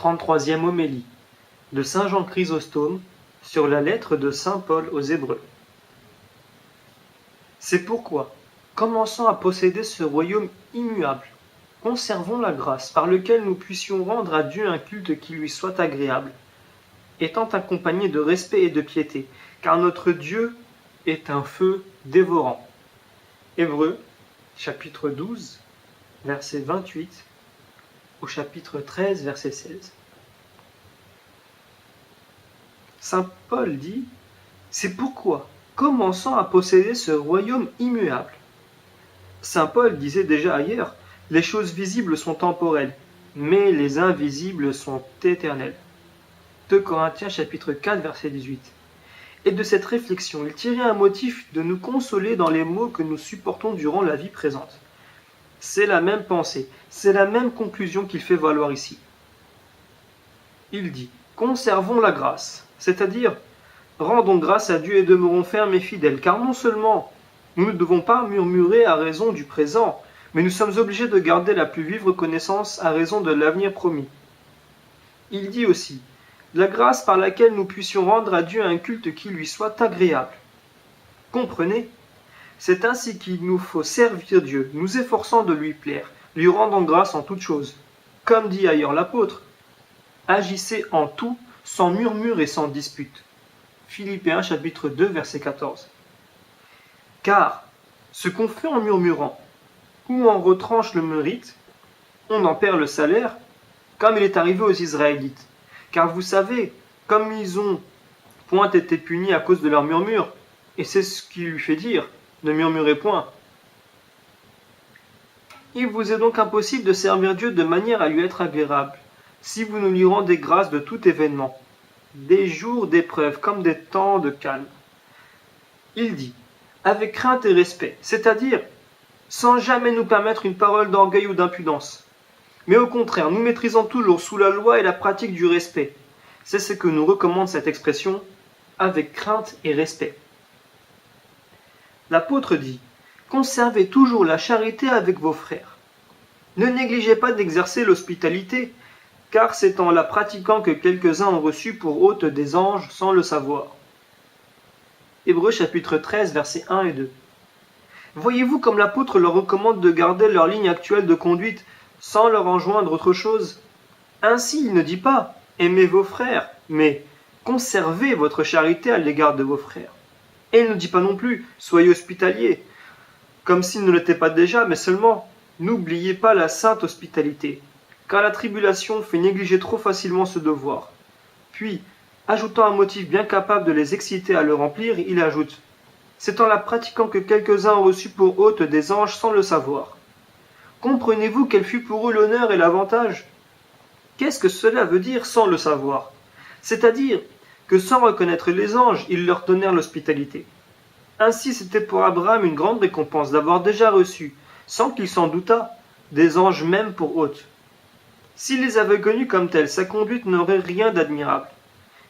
33e homélie de saint Jean Chrysostome sur la lettre de saint Paul aux Hébreux. C'est pourquoi, commençant à posséder ce royaume immuable, conservons la grâce par laquelle nous puissions rendre à Dieu un culte qui lui soit agréable, étant accompagné de respect et de piété, car notre Dieu est un feu dévorant. Hébreux, chapitre 12, verset 28, au chapitre 13, verset 16. Saint Paul dit « C'est pourquoi, commençant à posséder ce royaume immuable ». Saint Paul disait déjà ailleurs « Les choses visibles sont temporelles, mais les invisibles sont éternelles ». 2 Corinthiens chapitre 4, verset 18. Et de cette réflexion, il tirait un motif de nous consoler dans les maux que nous supportons durant la vie présente. C'est la même pensée, c'est la même conclusion qu'il fait valoir ici. Il dit « Conservons la grâce », c'est-à-dire « Rendons grâce à Dieu et demeurons fermes et fidèles, car non seulement nous ne devons pas murmurer à raison du présent, mais nous sommes obligés de garder la plus vive reconnaissance à raison de l'avenir promis. » Il dit aussi « La grâce par laquelle nous puissions rendre à Dieu un culte qui lui soit agréable. » Comprenez ? C'est ainsi qu'il nous faut servir Dieu, nous efforçant de lui plaire, lui rendant grâce en toutes choses. Comme dit ailleurs l'apôtre, « Agissez en tout, sans murmure et sans dispute. » Philippiens chapitre 2, verset 14. Car, ce qu'on fait en murmurant, ou en retranche le mérite, on en perd le salaire, comme il est arrivé aux Israélites. Car vous savez, comme ils ont point été punis à cause de leur murmure, et c'est ce qui lui fait dire, ne murmurez point. Il vous est donc impossible de servir Dieu de manière à lui être agréable, si vous ne lui rendez grâce de tout événement, des jours d'épreuve comme des temps de calme. Il dit, avec crainte et respect, c'est-à-dire sans jamais nous permettre une parole d'orgueil ou d'impudence, mais au contraire, nous maîtrisant toujours sous la loi et la pratique du respect. C'est ce que nous recommande cette expression, avec crainte et respect. L'apôtre dit, conservez toujours la charité avec vos frères. Ne négligez pas d'exercer l'hospitalité, car c'est en la pratiquant que quelques-uns ont reçu pour hôte des anges sans le savoir. Hébreux chapitre 13, versets 1 et 2. Voyez-vous comme l'apôtre leur recommande de garder leur ligne actuelle de conduite sans leur enjoindre autre chose. Ainsi, il ne dit pas « aimez vos frères », mais « conservez votre charité à l'égard de vos frères ». Et il ne dit pas non plus « soyez hospitaliers », comme s'il ne l'était pas déjà, mais seulement « n'oubliez pas la sainte hospitalité », car la tribulation fait négliger trop facilement ce devoir. Puis, ajoutant un motif bien capable de les exciter à le remplir, il ajoute « c'est en la pratiquant que quelques-uns ont reçu pour hôte des anges sans le savoir ». Comprenez-vous quel fut pour eux l'honneur et l'avantage ? Qu'est-ce que cela veut dire sans le savoir ? C'est-à-dire que sans reconnaître les anges, ils leur donnèrent l'hospitalité. Ainsi c'était pour Abraham une grande récompense d'avoir déjà reçu, sans qu'il s'en doutât, des anges même pour hôtes. S'il les avait connus comme tels, sa conduite n'aurait rien d'admirable.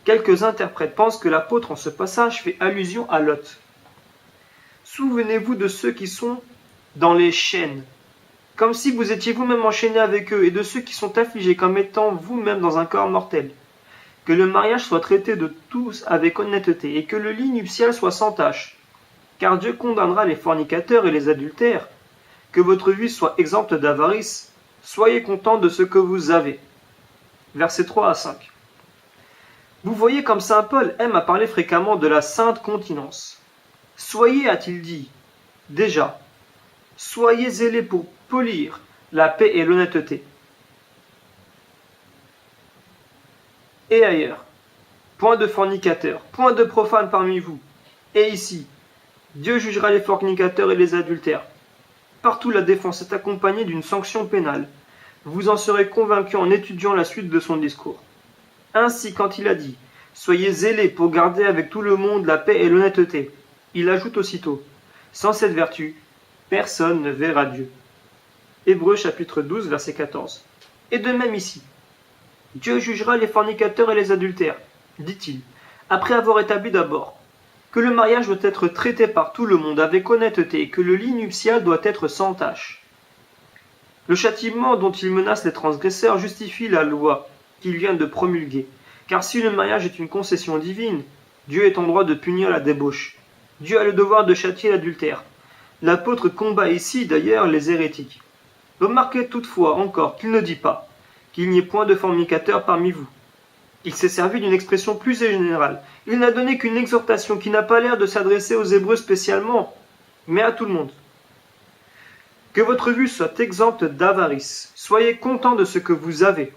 Quelques interprètes pensent que l'apôtre en ce passage fait allusion à Lot. Souvenez-vous de ceux qui sont dans les chaînes, comme si vous étiez vous-même enchaîné avec eux, et de ceux qui sont affligés comme étant vous-même dans un corps mortel. Que le mariage soit traité de tous avec honnêteté, et que le lit nuptial soit sans tache. Car Dieu condamnera les fornicateurs et les adultères. Que votre vie soit exempte d'avarice. Soyez contents de ce que vous avez. Versets 3 à 5. Vous voyez comme saint Paul aime à parler fréquemment de la sainte continence. Soyez, a-t-il dit, déjà, soyez zélés pour polir la paix et l'honnêteté. Et ailleurs, point de fornicateurs, point de profanes parmi vous. Et ici, Dieu jugera les fornicateurs et les adultères. Partout la défense est accompagnée d'une sanction pénale. Vous en serez convaincus en étudiant la suite de son discours. Ainsi, quand il a dit « Soyez zélés pour garder avec tout le monde la paix et l'honnêteté », il ajoute aussitôt « Sans cette vertu, personne ne verra Dieu ». Hébreux chapitre 12, verset 14. Et de même ici. Dieu jugera les fornicateurs et les adultères, dit-il, après avoir établi d'abord que le mariage doit être traité par tout le monde avec honnêteté et que le lit nuptial doit être sans tache. Le châtiment dont il menace les transgresseurs justifie la loi, qu'il vient de promulguer. Car si le mariage est une concession divine, Dieu est en droit de punir la débauche. Dieu a le devoir de châtier l'adultère. L'apôtre combat ici d'ailleurs les hérétiques. Remarquez toutefois encore qu'il ne dit pas qu'il n'y ait point de fornicateurs parmi vous. Il s'est servi d'une expression plus générale. Il n'a donné qu'une exhortation qui n'a pas l'air de s'adresser aux Hébreux spécialement, mais à tout le monde. Que votre vue soit exempte d'avarice. Soyez contents de ce que vous avez.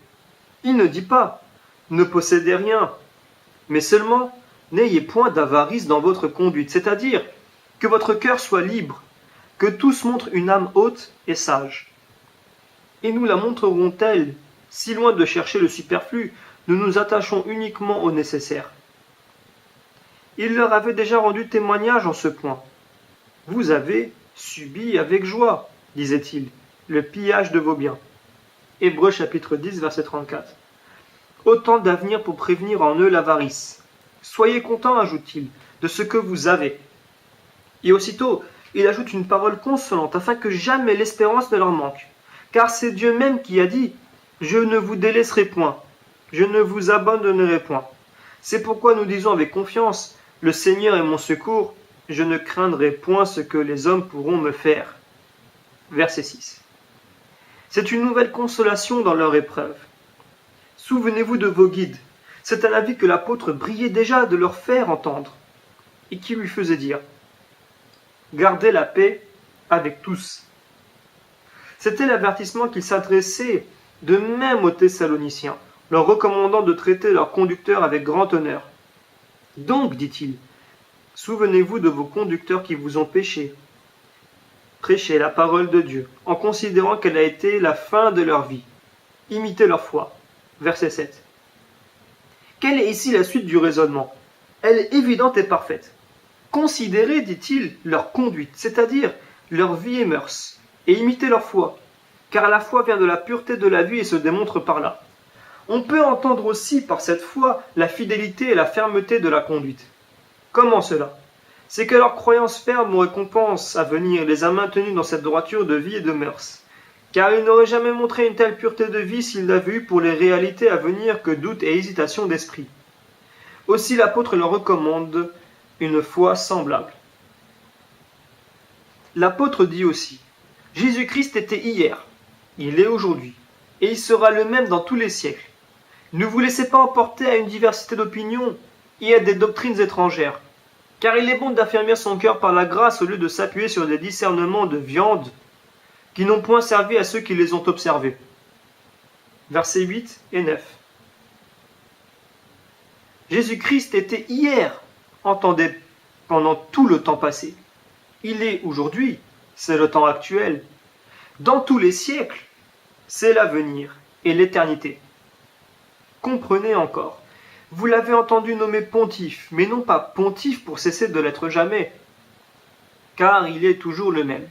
Il ne dit pas « ne possédez rien », mais seulement « n'ayez point d'avarice dans votre conduite », c'est-à-dire que votre cœur soit libre, que tous montrent une âme haute et sage. Et nous la montrerons telle, si loin de chercher le superflu, nous nous attachons uniquement au nécessaire. Il leur avait déjà rendu témoignage en ce point. Vous avez subi avec joie, disait-il, le pillage de vos biens. Hébreux chapitre 10, verset 34. Autant d'avenir pour prévenir en eux l'avarice. Soyez contents, ajoute-t-il, de ce que vous avez. Et aussitôt, il ajoute une parole consolante afin que jamais l'espérance ne leur manque. Car c'est Dieu même qui a dit « Je ne vous délaisserai point, je ne vous abandonnerai point. » C'est pourquoi nous disons avec confiance « Le Seigneur est mon secours, je ne craindrai point ce que les hommes pourront me faire. » Verset 6. C'est une nouvelle consolation dans leur épreuve. Souvenez-vous de vos guides. C'est un avis que l'apôtre brillait déjà de leur faire entendre et qui lui faisait dire « Gardez la paix avec tous. » C'était l'avertissement qu'il s'adressait de même aux Thessaloniciens, leur recommandant de traiter leurs conducteurs avec grand honneur. Donc, dit-il, souvenez-vous de vos conducteurs qui vous ont péché. Prêchez la parole de Dieu, en considérant qu'elle a été la fin de leur vie. Imitez leur foi. Verset 7. Quelle est ici la suite du raisonnement? Elle est évidente et parfaite. Considérez, dit-il, leur conduite, c'est-à-dire leur vie et mœurs, et imitez leur foi, car la foi vient de la pureté de la vie et se démontre par là. On peut entendre aussi par cette foi la fidélité et la fermeté de la conduite. Comment cela? C'est que leur croyance ferme aux récompenses à venir les a maintenus dans cette droiture de vie et de mœurs. Car ils n'auraient jamais montré une telle pureté de vie s'ils l'avaient eu pour les réalités à venir que doute et hésitation d'esprit. Aussi l'apôtre leur recommande une foi semblable. L'apôtre dit aussi, Jésus-Christ était hier, il est aujourd'hui, et il sera le même dans tous les siècles. Ne vous laissez pas emporter à une diversité d'opinions et à des doctrines étrangères, car il est bon d'affermir son cœur par la grâce au lieu de s'appuyer sur des discernements de viande qui n'ont point servi à ceux qui les ont observés. Versets 8 et 9. Jésus-Christ était hier, entendez, pendant tout le temps passé. Il est aujourd'hui, c'est le temps actuel. Dans tous les siècles, c'est l'avenir et l'éternité. Comprenez encore, vous l'avez entendu nommer pontife, mais non pas pontife pour cesser de l'être jamais, car il est toujours le même.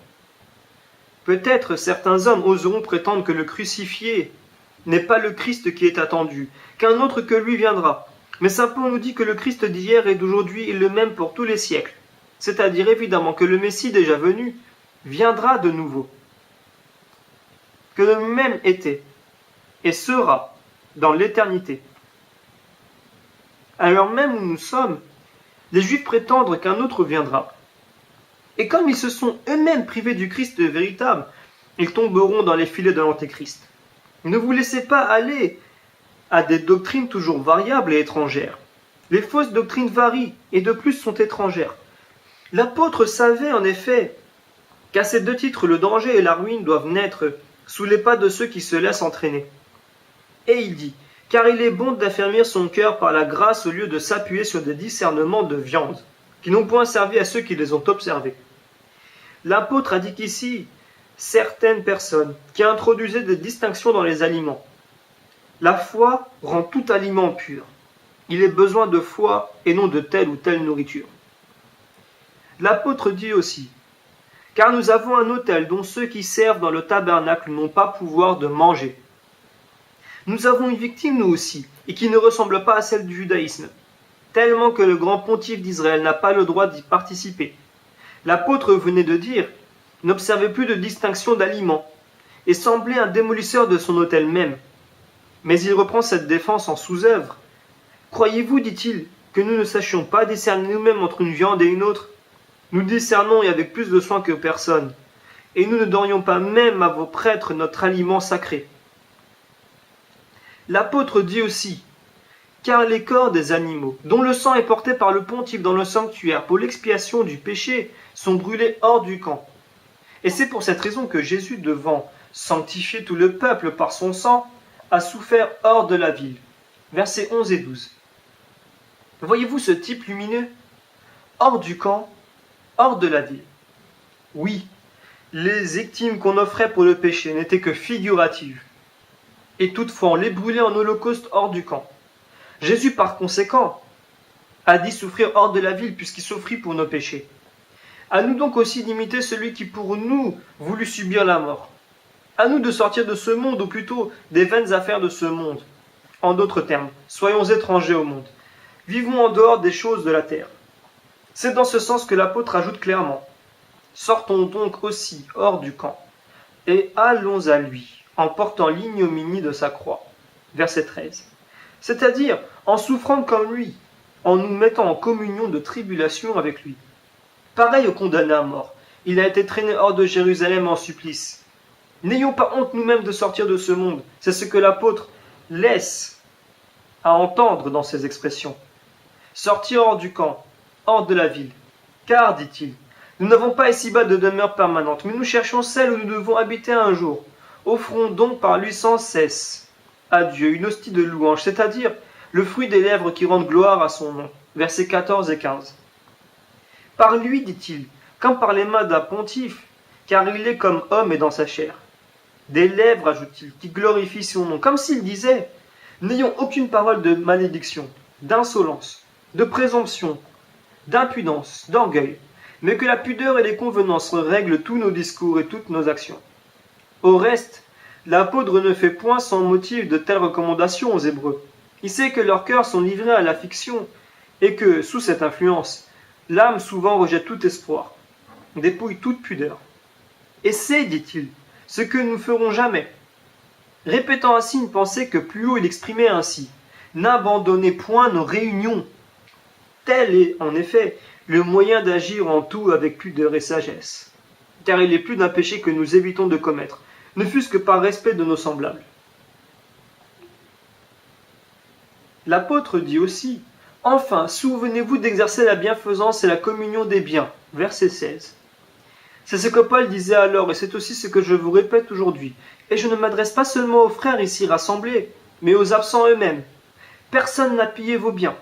Peut-être certains hommes oseront prétendre que le crucifié n'est pas le Christ qui est attendu, qu'un autre que lui viendra. Mais saint Paul nous dit que le Christ d'hier et d'aujourd'hui est le même pour tous les siècles. C'est-à-dire évidemment que le Messie déjà venu viendra de nouveau. Que le même était et sera dans l'éternité. Alors même où nous sommes, les Juifs prétendent qu'un autre viendra. Et comme ils se sont eux-mêmes privés du Christ véritable, ils tomberont dans les filets de l'Antéchrist. Ne vous laissez pas aller à des doctrines toujours variables et étrangères. Les fausses doctrines varient et de plus sont étrangères. L'apôtre savait en effet qu'à ces deux titres le danger et la ruine doivent naître sous les pas de ceux qui se laissent entraîner. Et il dit, car il est bon d'affermir son cœur par la grâce au lieu de s'appuyer sur des discernements de viande, qui n'ont point servi à ceux qui les ont observés. L'apôtre indique ici certaines personnes qui introduisaient des distinctions dans les aliments. La foi rend tout aliment pur. Il est besoin de foi et non de telle ou telle nourriture. L'apôtre dit aussi, car nous avons un autel dont ceux qui servent dans le tabernacle n'ont pas pouvoir de manger. Nous avons une victime nous aussi, et qui ne ressemble pas à celle du judaïsme, tellement que le grand pontife d'Israël n'a pas le droit d'y participer. L'apôtre venait de dire, n'observez plus de distinction d'aliments, et semblait un démolisseur de son autel même. Mais il reprend cette défense en sous-œuvre. Croyez-vous, dit-il, que nous ne sachions pas discerner nous-mêmes entre une viande et une autre? Nous discernons et avec plus de soin que personne. Et nous ne donnerions pas même à vos prêtres notre aliment sacré. L'apôtre dit aussi, car les corps des animaux, dont le sang est porté par le pontife dans le sanctuaire pour l'expiation du péché, sont brûlés hors du camp. Et c'est pour cette raison que Jésus, devant sanctifier tout le peuple par son sang, a souffert hors de la ville. Versets 11 et 12. Voyez-vous ce type lumineux? Hors du camp, hors de la ville. Oui, les victimes qu'on offrait pour le péché n'étaient que figuratives. Et toutefois, on les brûlait en holocauste hors du camp. Jésus, par conséquent, a dit souffrir hors de la ville puisqu'il souffrit pour nos péchés. À nous donc aussi d'imiter celui qui pour nous voulut subir la mort. À nous de sortir de ce monde, ou plutôt des vaines affaires de ce monde. En d'autres termes, soyons étrangers au monde. Vivons en dehors des choses de la terre. C'est dans ce sens que l'apôtre ajoute clairement, sortons donc aussi hors du camp, et allons à lui, en portant l'ignominie de sa croix. Verset 13. C'est-à-dire en souffrant comme lui, en nous mettant en communion de tribulation avec lui. Pareil au condamné à mort, il a été traîné hors de Jérusalem en supplice. N'ayons pas honte nous-mêmes de sortir de ce monde, c'est ce que l'apôtre laisse à entendre dans ses expressions. Sortir hors du camp, hors de la ville, car, dit-il, nous n'avons pas ici-bas de demeure permanente, mais nous cherchons celle où nous devons habiter un jour. Offrons donc par lui sans cesse à Dieu une hostie de louange, c'est-à-dire le fruit des lèvres qui rendent gloire à son nom. Versets 14 et 15. Par lui, dit-il, comme par les mains d'un pontife, car il est comme homme et dans sa chair. Des lèvres, ajoute-t-il, qui glorifient son nom, comme s'il disait, n'ayons aucune parole de malédiction, d'insolence, de présomption, d'impudence, d'orgueil, mais que la pudeur et les convenances règlent tous nos discours et toutes nos actions. Au reste, l'apôtre ne fait point sans motif de telles recommandations aux Hébreux. Il sait que leurs cœurs sont livrés à la fiction et que, sous cette influence, l'âme souvent rejette tout espoir, dépouille toute pudeur. Et c'est, dit-il, ce que nous ne ferons jamais. Répétant ainsi une pensée que plus haut il exprimait ainsi, n'abandonnez point nos réunions. Tel est, en effet, le moyen d'agir en tout avec pudeur et sagesse. Car il est plus d'un péché que nous évitons de commettre, ne fût-ce que par respect de nos semblables. L'apôtre dit aussi, enfin, souvenez-vous d'exercer la bienfaisance et la communion des biens. Verset 16. C'est ce que Paul disait alors, et c'est aussi ce que je vous répète aujourd'hui. Et je ne m'adresse pas seulement aux frères ici rassemblés, mais aux absents eux-mêmes. Personne n'a pillé vos biens.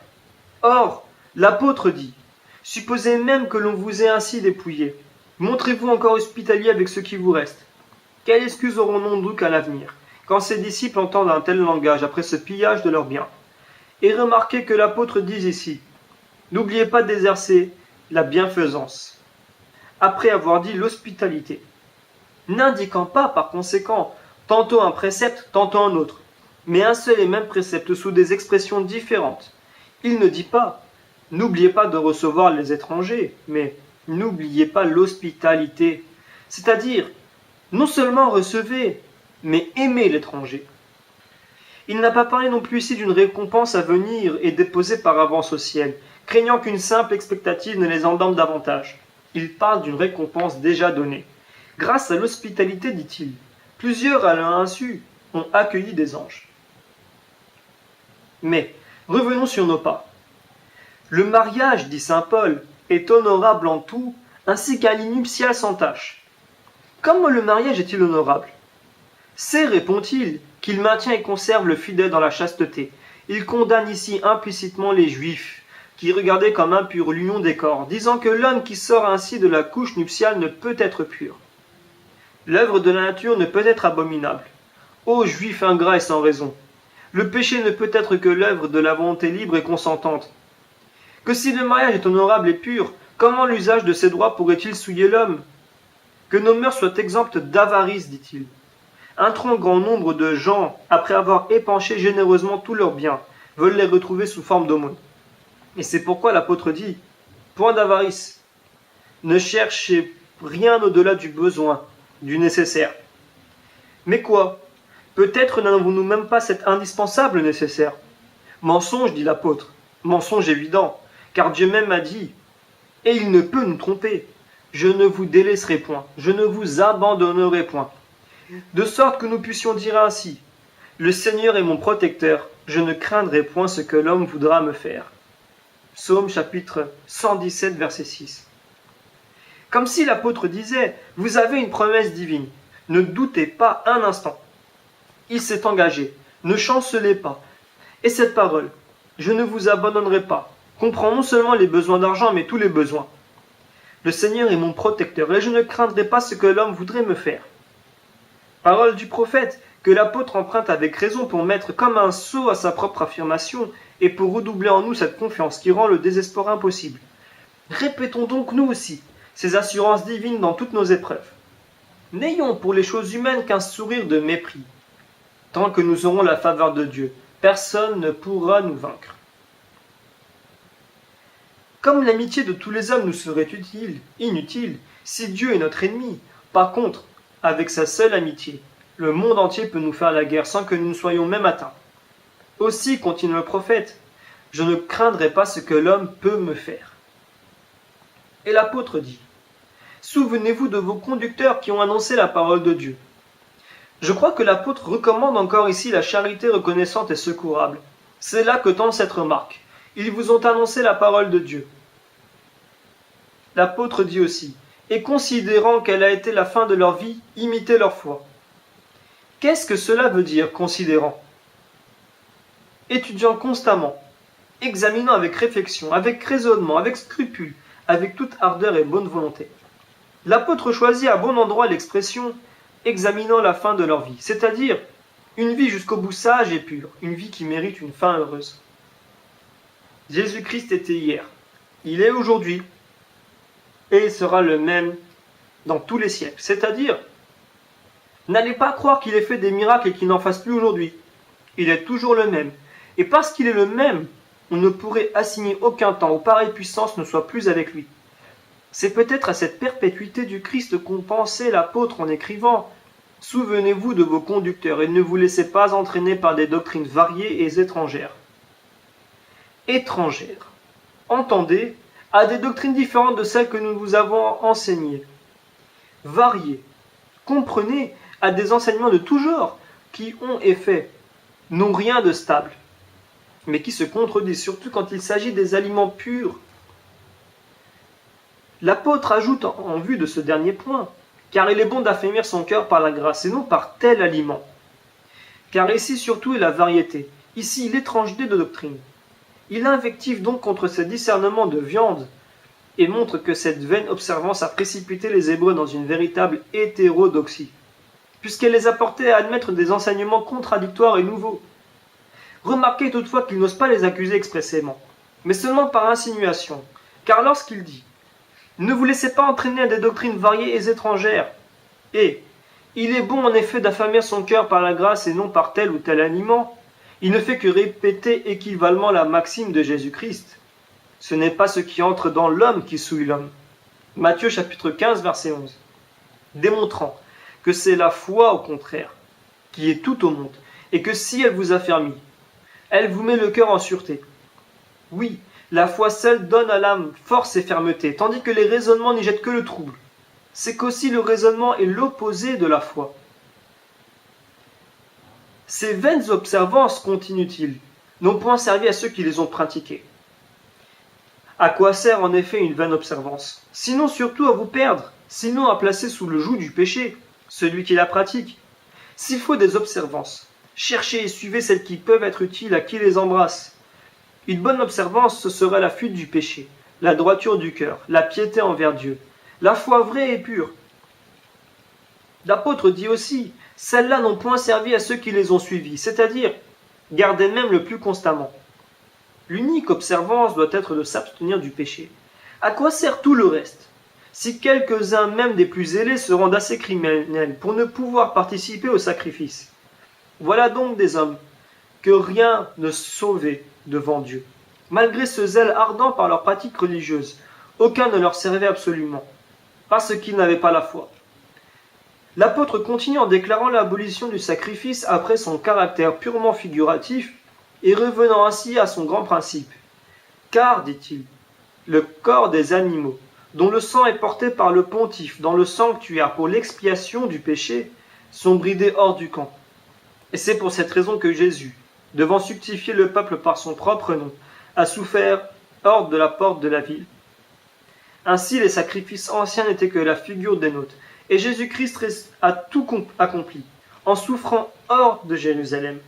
Or, l'apôtre dit, supposez même que l'on vous ait ainsi dépouillé. Montrez-vous encore hospitalier avec ce qui vous reste. Quelle excuse aurons-nous donc à l'avenir, quand ses disciples entendent un tel langage après ce pillage de leurs biens? Et remarquez que l'apôtre dit ici, n'oubliez pas d'exercer la bienfaisance, après avoir dit l'hospitalité, n'indiquant pas par conséquent tantôt un précepte, tantôt un autre, mais un seul et même précepte sous des expressions différentes. Il ne dit pas « n'oubliez pas de recevoir les étrangers », mais « n'oubliez pas l'hospitalité », c'est-à-dire non seulement recevez, mais aimez l'étranger. Il n'a pas parlé non plus ici d'une récompense à venir et déposée par avance au ciel, craignant qu'une simple expectative ne les endorme davantage. Il parle d'une récompense déjà donnée. Grâce à l'hospitalité, dit-il, plusieurs à leur insu ont accueilli des anges. Mais, revenons sur nos pas. Le mariage, dit saint Paul, est honorable en tout, ainsi qu'un lit nuptial sans tache. Comment le mariage est-il honorable? C'est, répond-il, qu'il maintient et conserve le fidèle dans la chasteté. Il condamne ici implicitement les Juifs, qui regardaient comme impure l'union des corps, disant que l'homme qui sort ainsi de la couche nuptiale ne peut être pur. L'œuvre de la nature ne peut être abominable. Ô Juifs ingrats et sans raison! Le péché ne peut être que l'œuvre de la volonté libre et consentante. Que si le mariage est honorable et pur, comment l'usage de ses droits pourrait-il souiller l'homme? Que nos mœurs soient exemptes d'avarice, dit-il. Un trop grand nombre de gens, après avoir épanché généreusement tous leurs biens, veulent les retrouver sous forme d'aumône. Et c'est pourquoi l'apôtre dit, point d'avarice, ne cherchez rien au-delà du besoin, du nécessaire. Mais quoi? Peut-être n'avons-nous même pas cet indispensable nécessaire. Mensonge, dit l'apôtre, mensonge évident, car Dieu même a dit, et il ne peut nous tromper, je ne vous délaisserai point, je ne vous abandonnerai point. De sorte que nous puissions dire ainsi, le Seigneur est mon protecteur, je ne craindrai point ce que l'homme voudra me faire. Psaume chapitre 117, verset 6. Comme si l'apôtre disait, vous avez une promesse divine, ne doutez pas un instant. Il s'est engagé, ne chancelez pas. Et cette parole, je ne vous abandonnerai pas, comprend non seulement les besoins d'argent, mais tous les besoins. Le Seigneur est mon protecteur, et je ne craindrai pas ce que l'homme voudrait me faire. Parole du prophète, que l'apôtre emprunte avec raison pour mettre comme un sceau à sa propre affirmation, et pour redoubler en nous cette confiance qui rend le désespoir impossible. Répétons donc nous aussi ces assurances divines dans toutes nos épreuves. N'ayons pour les choses humaines qu'un sourire de mépris. Tant que nous aurons la faveur de Dieu, personne ne pourra nous vaincre. Comme l'amitié de tous les hommes nous serait inutile, si Dieu est notre ennemi, par contre, avec sa seule amitié, le monde entier peut nous faire la guerre sans que nous ne soyons même atteints. Aussi, continue le prophète, je ne craindrai pas ce que l'homme peut me faire. Et l'apôtre dit, souvenez-vous de vos conducteurs qui ont annoncé la parole de Dieu. Je crois que l'apôtre recommande encore ici la charité reconnaissante et secourable. C'est là que tend cette remarque. Ils vous ont annoncé la parole de Dieu. L'apôtre dit aussi, et considérant quelle a été la fin de leur vie, imitez leur foi. Qu'est-ce que cela veut dire, considérant? Étudiant constamment, examinant avec réflexion, avec raisonnement, avec scrupule, avec toute ardeur et bonne volonté. L'apôtre choisit à bon endroit l'expression « examinant la fin de leur vie », c'est-à-dire une vie jusqu'au bout sage et pure, une vie qui mérite une fin heureuse. Jésus-Christ était hier, il est aujourd'hui, et il sera le même dans tous les siècles. C'est-à-dire, n'allez pas croire qu'il ait fait des miracles et qu'il n'en fasse plus aujourd'hui. Il est toujours le même. Et parce qu'il est le même, on ne pourrait assigner aucun temps où pareille puissance ne soit plus avec lui. C'est peut-être à cette perpétuité du Christ qu'ont pensé l'apôtre en écrivant « Souvenez-vous de vos conducteurs et ne vous laissez pas entraîner par des doctrines variées et étrangères. » Étrangères. Entendez, à des doctrines différentes de celles que nous vous avons enseignées. Variées. Comprenez, à des enseignements de tout genre qui ont effet, n'ont rien de stable, mais qui se contredisent, surtout quand il s'agit des aliments purs. L'apôtre ajoute en vue de ce dernier point, car il est bon d'affermir son cœur par la grâce et non par tel aliment. Car ici surtout est la variété, ici l'étrangeté de doctrine. Il invective donc contre ce discernement de viande et montre que cette vaine observance a précipité les Hébreux dans une véritable hétérodoxie, puisqu'elle les a portés à admettre des enseignements contradictoires et nouveaux. Remarquez toutefois qu'il n'ose pas les accuser expressément, mais seulement par insinuation, car lorsqu'il dit « Ne vous laissez pas entraîner à des doctrines variées et étrangères » et « Il est bon en effet d'affermir son cœur par la grâce et non par tel ou tel aliment », il ne fait que répéter équivalemment la maxime de Jésus-Christ. Ce n'est pas ce qui entre dans l'homme qui souille l'homme. Matthieu chapitre 15, verset 11. Démontrant que c'est la foi, au contraire, qui est tout au monde, et que si elle vous affermit, elle vous met le cœur en sûreté. Oui, la foi seule donne à l'âme force et fermeté, tandis que les raisonnements n'y jettent que le trouble. C'est qu'aussi le raisonnement est l'opposé de la foi. Ces vaines observances, continue-t-il, n'ont point servi à ceux qui les ont pratiquées. À quoi sert en effet une vaine observance? Sinon surtout à vous perdre, sinon à placer sous le joug du péché celui qui la pratique. S'il faut des observances, cherchez et suivez celles qui peuvent être utiles à qui les embrasse. Une bonne observance, ce serait la fuite du péché, la droiture du cœur, la piété envers Dieu, la foi vraie et pure. L'apôtre dit aussi, celles-là n'ont point servi à ceux qui les ont suivis, c'est-à-dire, gardez même le plus constamment. L'unique observance doit être de s'abstenir du péché. À quoi sert tout le reste? Si quelques-uns même des plus zélés se rendent assez criminels pour ne pouvoir participer au sacrifice. Voilà donc des hommes que rien ne sauvait devant Dieu. Malgré ce zèle ardent par leurs pratiques religieuses, aucun ne leur servait absolument, parce qu'ils n'avaient pas la foi. L'apôtre continue en déclarant l'abolition du sacrifice après son caractère purement figuratif et revenant ainsi à son grand principe. Car, dit-il, le corps des animaux, dont le sang est porté par le pontife dans le sanctuaire pour l'expiation du péché, sont bridés hors du camp. Et c'est pour cette raison que Jésus, devant subtifier le peuple par son propre nom, a souffert hors de la porte de la ville. Ainsi, les sacrifices anciens n'étaient que la figure des nôtres, et Jésus-Christ a tout accompli, en souffrant hors de Jérusalem.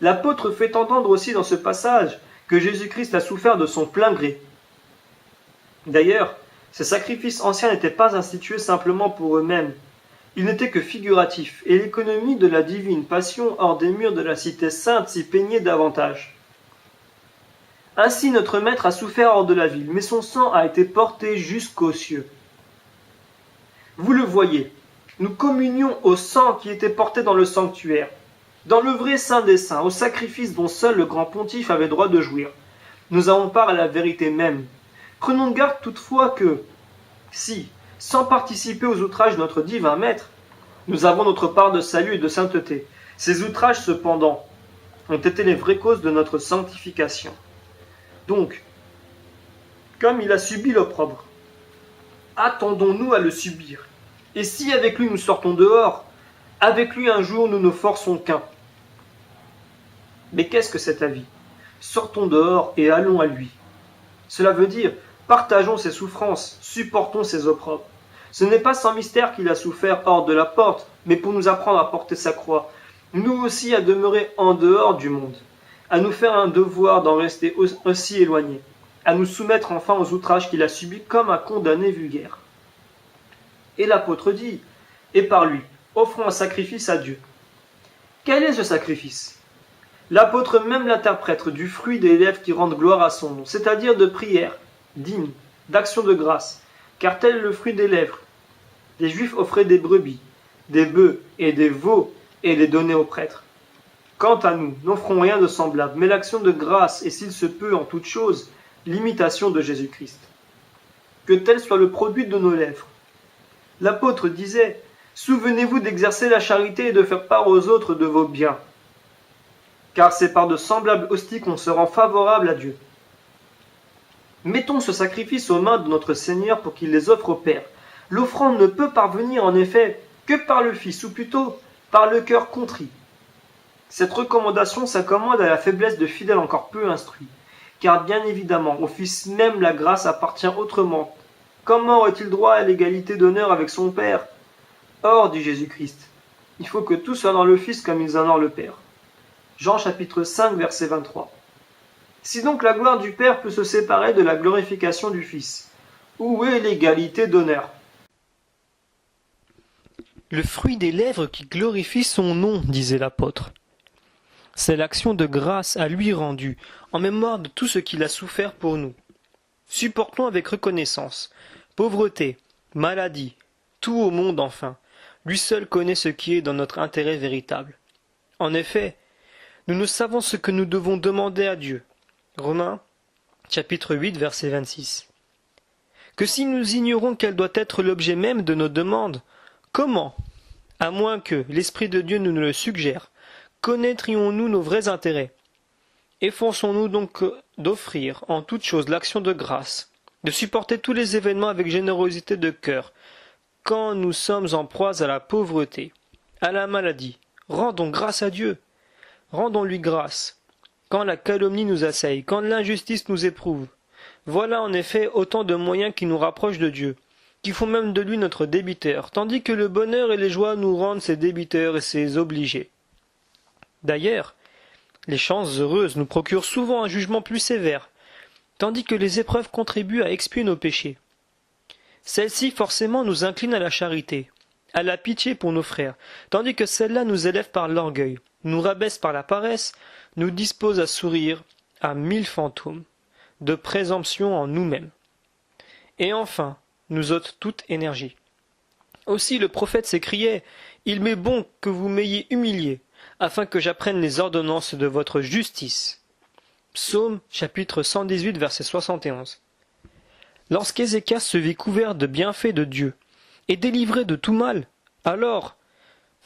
L'apôtre fait entendre aussi dans ce passage que Jésus-Christ a souffert de son plein gré. D'ailleurs, ces sacrifices anciens n'étaient pas institués simplement pour eux-mêmes. Ils n'étaient que figuratifs, et l'économie de la divine passion hors des murs de la cité sainte s'y peignait davantage. Ainsi notre Maître a souffert hors de la ville, mais son sang a été porté jusqu'aux cieux. Vous le voyez, nous communions au sang qui était porté dans le sanctuaire, dans le vrai Saint des Saints, au sacrifice dont seul le grand pontife avait droit de jouir. Nous avons part à la vérité même. Prenons garde toutefois que, si, sans participer aux outrages de notre divin Maître, nous avons notre part de salut et de sainteté, ces outrages cependant ont été les vraies causes de notre sanctification. Donc, comme il a subi l'opprobre, attendons-nous à le subir. Et si avec lui nous sortons dehors, avec lui un jour nous ne forçons qu'un. Mais qu'est-ce que cet avis? Sortons dehors et allons à lui. Cela veut dire, partageons ses souffrances, supportons ses opprobres. Ce n'est pas sans mystère qu'il a souffert hors de la porte, mais pour nous apprendre à porter sa croix, nous aussi à demeurer en dehors du monde, à nous faire un devoir d'en rester aussi éloignés, à nous soumettre enfin aux outrages qu'il a subis comme un condamné vulgaire. Et l'apôtre dit, et par lui, offrons un sacrifice à Dieu. Quel est ce sacrifice? L'apôtre même l'interprète du fruit des lèvres qui rendent gloire à son nom, c'est-à-dire de prières, d'hymnes, d'actions de grâce, car tel est le fruit des lèvres. Les Juifs offraient des brebis, des bœufs et des veaux et les donnaient aux prêtres. Quant à nous, n'offrons rien de semblable, mais l'action de grâce et s'il se peut en toute chose, l'imitation de Jésus-Christ. Que tel soit le produit de nos lèvres. L'apôtre disait, souvenez-vous d'exercer la charité et de faire part aux autres de vos biens. Car c'est par de semblables hosties qu'on se rend favorable à Dieu. Mettons ce sacrifice aux mains de notre Seigneur pour qu'il les offre au Père. L'offrande ne peut parvenir en effet que par le Fils, ou plutôt par le cœur contrit. Cette recommandation s'accommode à la faiblesse de fidèles encore peu instruits, car bien évidemment au Fils même la grâce appartient autrement. Comment aurait-il droit à l'égalité d'honneur avec son Père? Or, dit Jésus-Christ, il faut que tout soit dans le Fils comme ils honorent le Père. Jean chapitre 5, verset 23. Si donc la gloire du Père peut se séparer de la glorification du Fils, où est l'égalité d'honneur? Le fruit des lèvres qui glorifie son nom, disait l'apôtre. C'est l'action de grâce à lui rendue, en mémoire de tout ce qu'il a souffert pour nous. Supportons avec reconnaissance, pauvreté, maladie, tout au monde enfin. Lui seul connaît ce qui est dans notre intérêt véritable. En effet, nous savons ce que nous devons demander à Dieu. Romains, chapitre 8, verset 26. Que si nous ignorons quel doit être l'objet même de nos demandes, comment, à moins que l'Esprit de Dieu nous le suggère, connaîtrions-nous nos vrais intérêts? Efforçons-nous donc d'offrir en toute chose l'action de grâce, de supporter tous les événements avec générosité de cœur, quand nous sommes en proie à la pauvreté, à la maladie. Rendons grâce à Dieu. Rendons-lui grâce. Quand la calomnie nous assaille, quand l'injustice nous éprouve. Voilà en effet autant de moyens qui nous rapprochent de Dieu, qui font même de lui notre débiteur, tandis que le bonheur et les joies nous rendent ses débiteurs et ses obligés. D'ailleurs, les chances heureuses nous procurent souvent un jugement plus sévère, tandis que les épreuves contribuent à expier nos péchés. Celles-ci forcément nous inclinent à la charité, à la pitié pour nos frères, tandis que celles-là nous élèvent par l'orgueil, nous rabaissent par la paresse, nous disposent à sourire à 1000 fantômes de présomption en nous-mêmes. Et enfin, nous ôtent toute énergie. Aussi le prophète s'écriait « Il m'est bon que vous m'ayez humilié, afin que j'apprenne les ordonnances de votre justice. » Psaume chapitre 118 verset 71. Lorsqu'Ézéchias se vit couvert de bienfaits de Dieu, et délivré de tout mal, Alors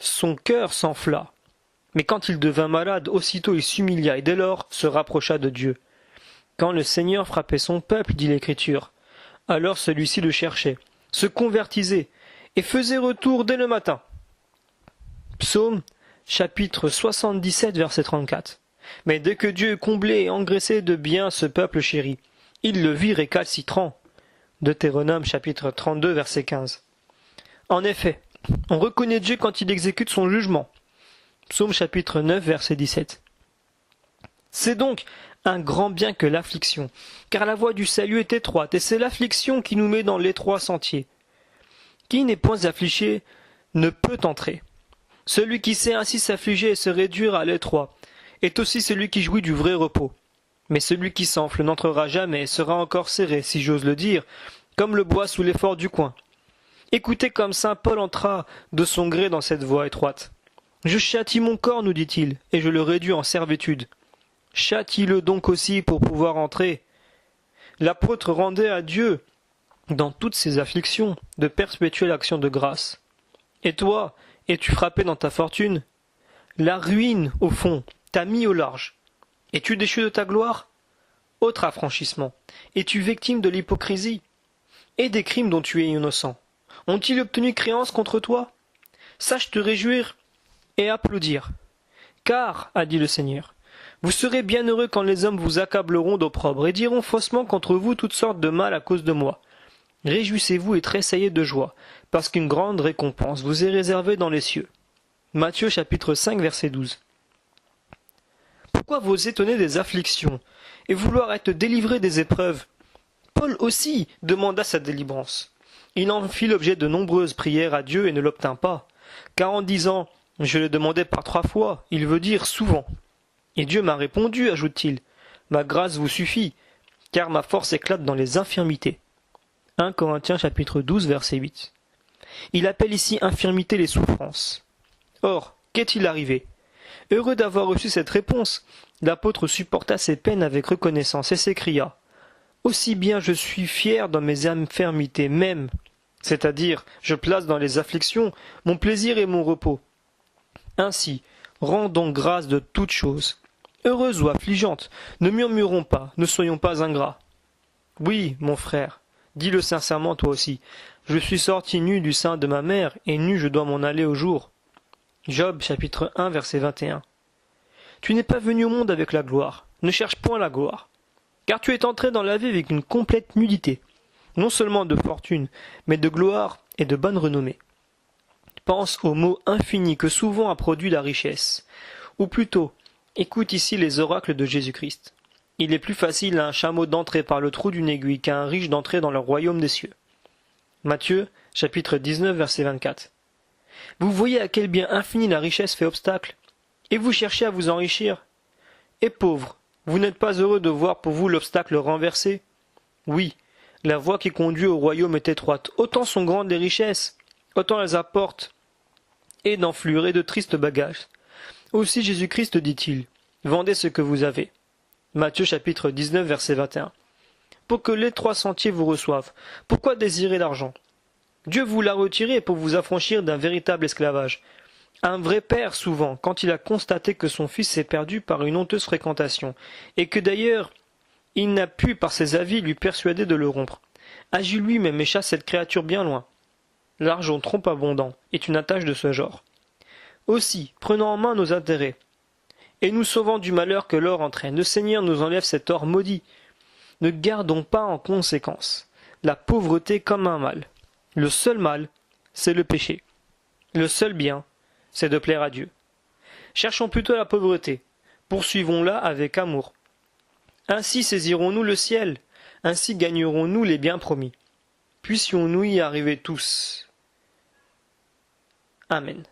son cœur s'enfla. Mais quand il devint malade, aussitôt il s'humilia et dès lors se rapprocha de Dieu. Quand le Seigneur frappait son peuple, dit l'Écriture, alors celui-ci le cherchait, se convertisait et faisait retour dès le matin. Psaume, chapitre 77, verset 34. Mais dès que Dieu eut comblé et engraissé de biens ce peuple chéri, il le vit récalcitrant. Deutéronome, chapitre 32, verset 15. En effet, on reconnaît Dieu quand il exécute son jugement. Psaume chapitre 9, verset 17. C'est donc un grand bien que l'affliction, car la voie du salut est étroite, et c'est l'affliction qui nous met dans l'étroit sentier. Qui n'est point affligé ne peut entrer. Celui qui sait ainsi s'affliger et se réduire à l'étroit est aussi celui qui jouit du vrai repos. Mais celui qui s'enfle n'entrera jamais et sera encore serré, si j'ose le dire, comme le bois sous l'effort du coin. Écoutez comme saint Paul entra de son gré dans cette voie étroite. Je châtie mon corps, nous dit-il, et je le réduis en servitude. Châtie-le donc aussi pour pouvoir entrer. L'apôtre rendait à Dieu, dans toutes ses afflictions, de perpétuelles actions de grâce. Et toi, es-tu frappé dans ta fortune? La ruine, au fond, t'a mis au large. Es-tu déchu de ta gloire? Autre affranchissement. Es-tu victime de l'hypocrisie? Et des crimes dont tu es innocent? Ont-ils obtenu créance contre toi? Sache te réjouir et applaudir. Car, a dit le Seigneur, vous serez bien heureux quand les hommes vous accableront d'opprobre et diront faussement contre vous toutes sortes de mal à cause de moi. Réjouissez-vous et tressaillez de joie, parce qu'une grande récompense vous est réservée dans les cieux. Matthieu chapitre 5 verset 12. Pourquoi vous étonner des afflictions et vouloir être délivré des épreuves? Paul aussi demanda sa délivrance. Il en fit l'objet de nombreuses prières à Dieu et ne l'obtint pas, car en disant « Je le demandais par 3 fois », il veut dire souvent. Et Dieu m'a répondu, ajoute-t-il, « Ma grâce vous suffit, car ma force éclate dans les infirmités. » 1 Corinthiens chapitre 12 verset 8. Il appelle ici infirmité les souffrances. Or, qu'est-il arrivé? Heureux d'avoir reçu cette réponse, l'apôtre supporta ses peines avec reconnaissance et s'écria « Aussi bien je suis fier dans mes infirmités même, c'est-à-dire je place dans les afflictions mon plaisir et mon repos. Ainsi, rendons grâce de toutes choses. Heureuses ou affligeantes, ne murmurons pas, ne soyons pas ingrats. Oui, mon frère, dis-le sincèrement toi aussi, je suis sorti nu du sein de ma mère, et nu je dois m'en aller au jour. Job chapitre 1 verset 21. Tu n'es pas venu au monde avec la gloire, ne cherche point la gloire, car tu es entré dans la vie avec une complète nudité, non seulement de fortune, mais de gloire et de bonne renommée. Pense au mot infini que souvent a produit la richesse, ou plutôt, écoute ici les oracles de Jésus-Christ. Il est plus facile à un chameau d'entrer par le trou d'une aiguille qu'à un riche d'entrer dans le royaume des cieux. Matthieu, chapitre 19, verset 24. Vous voyez à quel bien infini la richesse fait obstacle, et vous cherchez à vous enrichir. Et pauvres, vous n'êtes pas heureux de voir pour vous l'obstacle renversé? Oui, la voie qui conduit au royaume est étroite, autant sont grandes les richesses, autant elles apportent et d'enflure et de tristes bagages. Aussi Jésus-Christ dit-il, vendez ce que vous avez. Matthieu chapitre 19 verset 21. Pour que l'étroit sentier vous reçoive, pourquoi désirer l'argent? Dieu vous l'a retiré pour vous affranchir d'un véritable esclavage. Un vrai père, souvent, quand il a constaté que son fils s'est perdu par une honteuse fréquentation, et que d'ailleurs il n'a pu par ses avis lui persuader de le rompre, agit lui-même et chasse cette créature bien loin. L'argent trop abondant est une attache de ce genre. Aussi, prenons en main nos intérêts, et nous sauvant du malheur que l'or entraîne, le Seigneur nous enlève cet or maudit. Ne gardons pas en conséquence la pauvreté comme un mal. Le seul mal, c'est le péché. Le seul bien, c'est de plaire à Dieu. Cherchons plutôt la pauvreté, poursuivons-la avec amour. Ainsi saisirons-nous le ciel, ainsi gagnerons-nous les biens promis. Puissions-nous y arriver tous. Amen.